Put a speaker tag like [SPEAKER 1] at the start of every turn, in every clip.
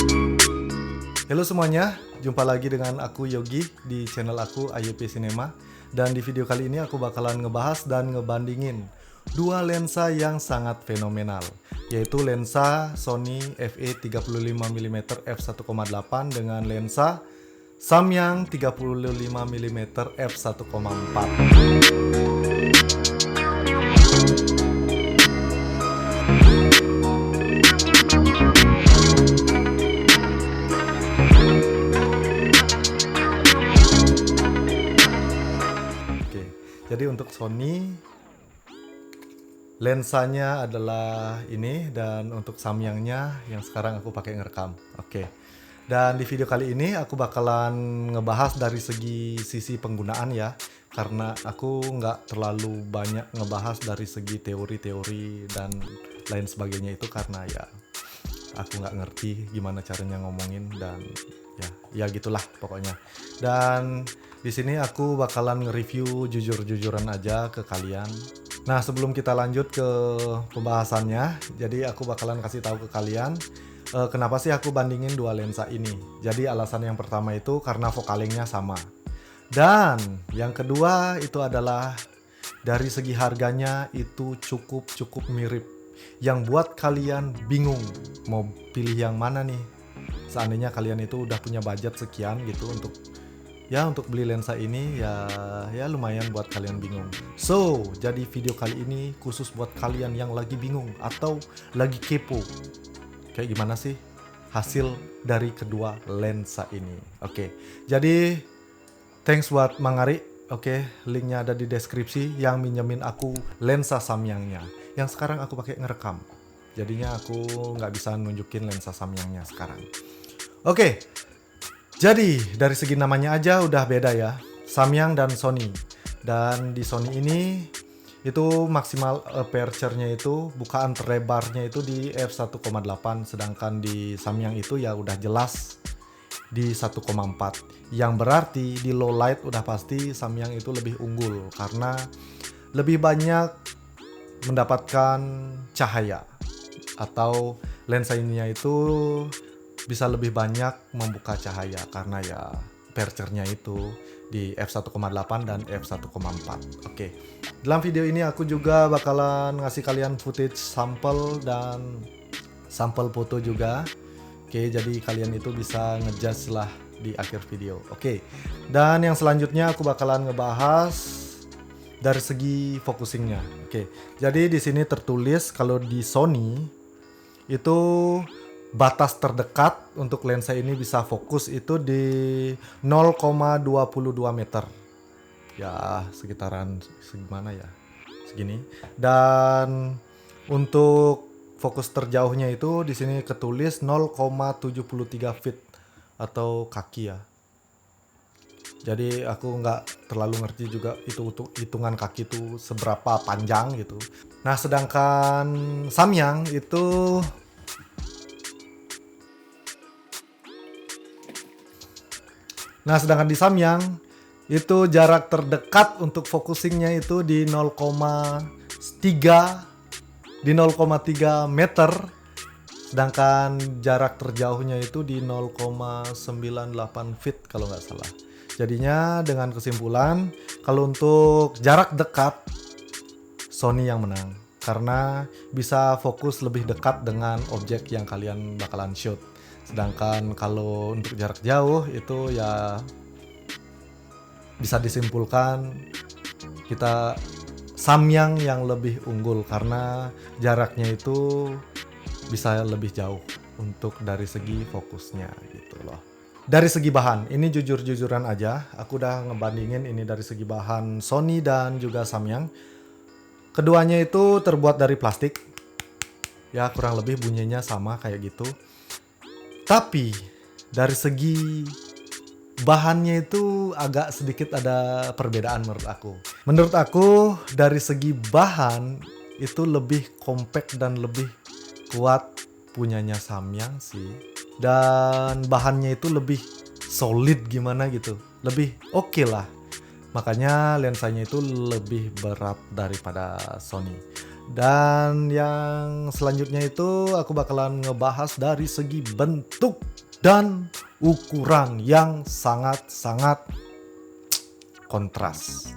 [SPEAKER 1] Halo semuanya, jumpa lagi dengan aku Yogi di channel aku AYP Cinema. Dan di video kali ini aku bakalan ngebahas dan ngebandingin dua lensa yang sangat fenomenal, yaitu lensa Sony FE 35mm f1.8 dengan lensa Samyang 35mm f1.4. Jadi untuk Sony lensanya adalah ini, dan untuk Samyangnya yang sekarang aku pakai ngerekam. Dan di video kali ini aku bakalan ngebahas dari segi sisi penggunaan ya, karena aku nggak terlalu banyak ngebahas dari segi teori-teori dan lain sebagainya itu, karena ya aku nggak ngerti gimana caranya ngomongin, dan ya gitulah pokoknya. Dan di sini aku bakalan nge-review jujur-jujuran aja ke kalian. Nah, sebelum kita lanjut ke pembahasannya, jadi aku bakalan kasih tahu ke kalian kenapa sih aku bandingin dua lensa ini. Jadi alasan yang pertama itu karena focalength-nya sama. Dan yang kedua itu adalah dari segi harganya itu cukup mirip, yang buat kalian bingung mau pilih yang mana nih. Seandainya kalian itu udah punya budget sekian gitu untuk beli lensa ini, ya lumayan buat kalian bingung. So, jadi video kali ini khusus buat kalian yang lagi bingung atau lagi kepo. Kayak gimana sih hasil dari kedua lensa ini. Jadi thanks buat Mang Ari. Linknya ada di deskripsi, yang minjemin aku lensa Samyangnya yang sekarang aku pakai ngerekam. Jadinya aku nggak bisa nunjukin lensa Samyangnya sekarang. Jadi dari segi namanya aja udah beda ya, Samyang dan Sony. Dan di Sony ini itu maksimal aperture-nya itu, bukaan terlebarnya itu di f1.8, sedangkan di Samyang itu ya udah jelas di 1.4. Yang berarti di low light udah pasti Samyang itu lebih unggul karena lebih banyak mendapatkan cahaya, atau lensa ininya itu bisa lebih banyak membuka cahaya karena ya aperture-nya itu di f1.8 dan f1.4. Dalam video ini aku juga bakalan ngasih kalian footage sampel dan sampel foto juga. Jadi kalian itu bisa ngejudge lah di akhir video. Dan yang selanjutnya aku bakalan ngebahas dari segi focusingnya. Jadi di sini tertulis kalau di Sony itu batas terdekat untuk lensa ini bisa fokus itu di 0,22 meter. Ya, sekitaran segimana ya? Segini. Dan untuk fokus terjauhnya itu di sini ketulis 0,73 feet atau kaki ya. Jadi aku nggak terlalu ngerti juga itu hitungan kaki itu seberapa panjang gitu. Nah, sedangkan Samyang itu sedangkan di Samyang itu jarak terdekat untuk focusingnya itu di 0,3 meter, sedangkan jarak terjauhnya itu di 0,98 feet kalau nggak salah. Jadinya dengan kesimpulan kalau untuk jarak dekat Sony yang menang karena bisa fokus lebih dekat dengan objek yang kalian bakalan shoot. Sedangkan kalau untuk jarak jauh itu ya bisa disimpulkan kita Samyang yang lebih unggul karena jaraknya itu bisa lebih jauh untuk dari segi fokusnya gitu loh. Dari segi bahan, ini jujur-jujuran aja, aku udah ngebandingin ini dari segi bahan Sony dan juga Samyang. Keduanya itu terbuat dari plastik. Ya kurang lebih bunyinya sama kayak gitu. Tapi dari segi bahannya itu agak sedikit ada perbedaan menurut aku. Menurut aku dari segi bahan itu lebih compact dan lebih kuat punyanya Samyang sih. Dan bahannya itu lebih solid gimana gitu. Lebih oke lah. Makanya lensanya itu lebih berat daripada Sony. Dan yang selanjutnya itu aku bakalan ngebahas dari segi bentuk dan ukuran yang sangat-sangat kontras.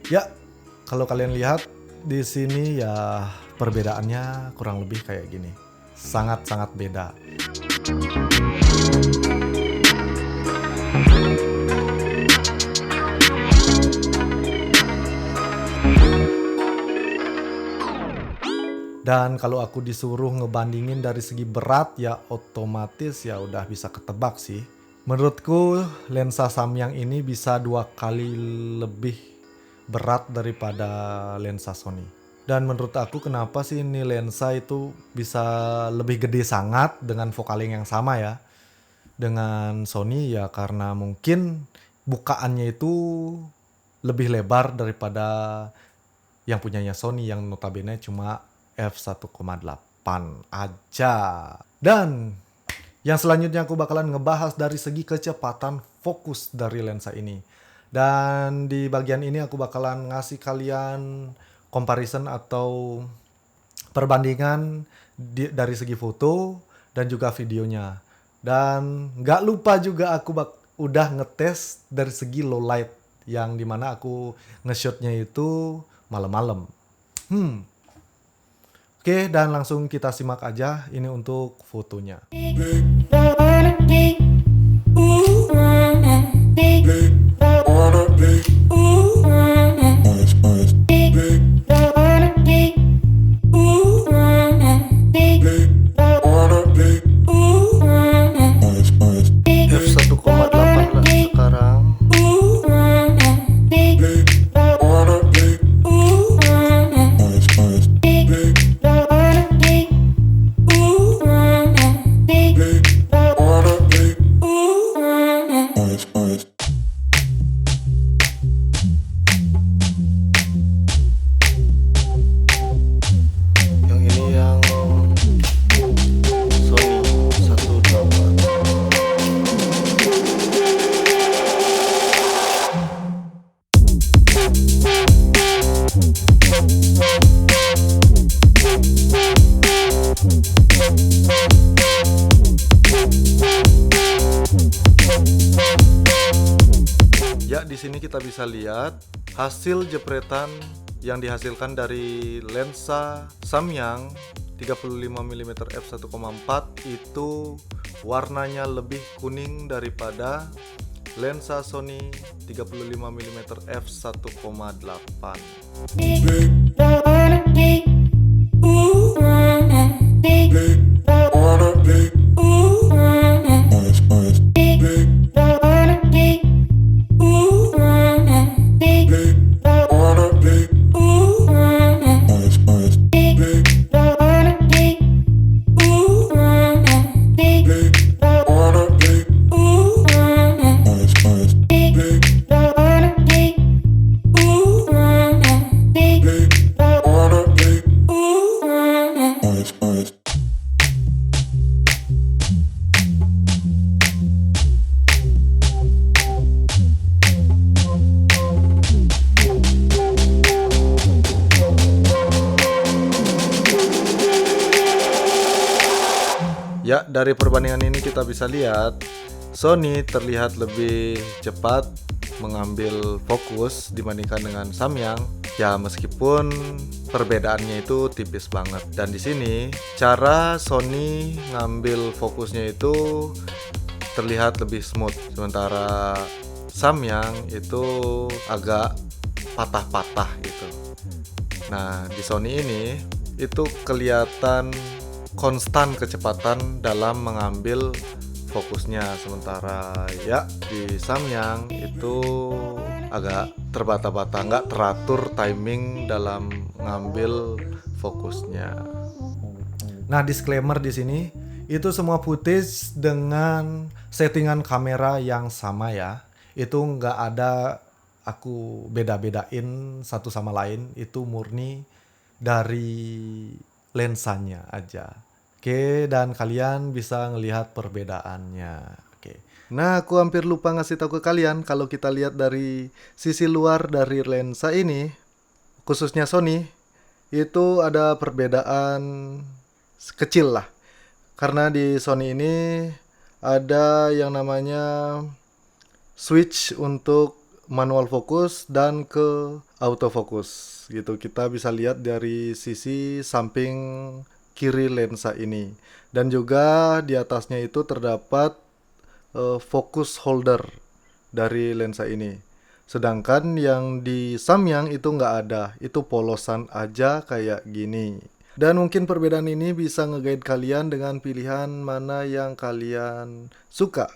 [SPEAKER 1] Ya, kalau kalian lihat di sini ya perbedaannya kurang lebih kayak gini. Sangat-sangat beda. Dan kalau aku disuruh ngebandingin dari segi berat ya otomatis ya udah bisa ketebak sih. Menurutku lensa Samyang ini bisa 2 kali lebih berat daripada lensa Sony. Dan menurut aku kenapa sih ini lensa itu bisa lebih gede sangat dengan focal length yang sama ya. Dengan Sony ya karena mungkin bukaannya itu lebih lebar daripada yang punyanya Sony yang notabene cuma f1,8 aja. Dan yang selanjutnya aku bakalan ngebahas dari segi kecepatan fokus dari lensa ini. Dan di bagian ini aku bakalan ngasih kalian comparison atau perbandingan dari segi foto dan juga videonya. Dan gak lupa juga aku udah ngetes dari segi low light yang dimana aku nge-shootnya itu malam-malam. Oke, dan langsung kita simak aja ini untuk fotonya. F1,8 lah sekarang. Yang ini yang Sony 1.8. Ya, di sini kita bisa lihat hasil jepretan yang dihasilkan dari lensa Samyang 35mm f1.4 itu warnanya lebih kuning daripada lensa Sony 35mm f1.8. Ya, dari perbandingan ini kita bisa lihat Sony terlihat lebih cepat mengambil fokus dibandingkan dengan Samyang. Ya, meskipun perbedaannya itu tipis banget. Dan di sini cara Sony ngambil fokusnya itu terlihat lebih smooth, sementara Samyang itu agak patah-patah gitu. Nah, di Sony ini itu kelihatan konstan kecepatan dalam mengambil fokusnya, sementara ya di Samyang itu agak terbata-bata, nggak teratur timing dalam ngambil fokusnya. Nah, disclaimer di sini itu semua footage dengan settingan kamera yang sama ya. Itu nggak ada aku beda-bedain satu sama lain, itu murni dari lensanya aja. Oke, dan kalian bisa ngelihat perbedaannya. Oke. Nah, aku hampir lupa ngasih tahu ke kalian kalau kita lihat dari sisi luar dari lensa ini, khususnya Sony, itu ada perbedaan kecil lah. Karena di Sony ini ada yang namanya switch untuk manual fokus dan ke autofocus gitu. Kita bisa lihat dari sisi samping kiri lensa ini. Dan juga di atasnya itu terdapat focus holder dari lensa ini. Sedangkan yang di Samyang itu nggak ada, itu polosan aja kayak gini. Dan mungkin perbedaan ini bisa nge-guide kalian dengan pilihan mana yang kalian suka.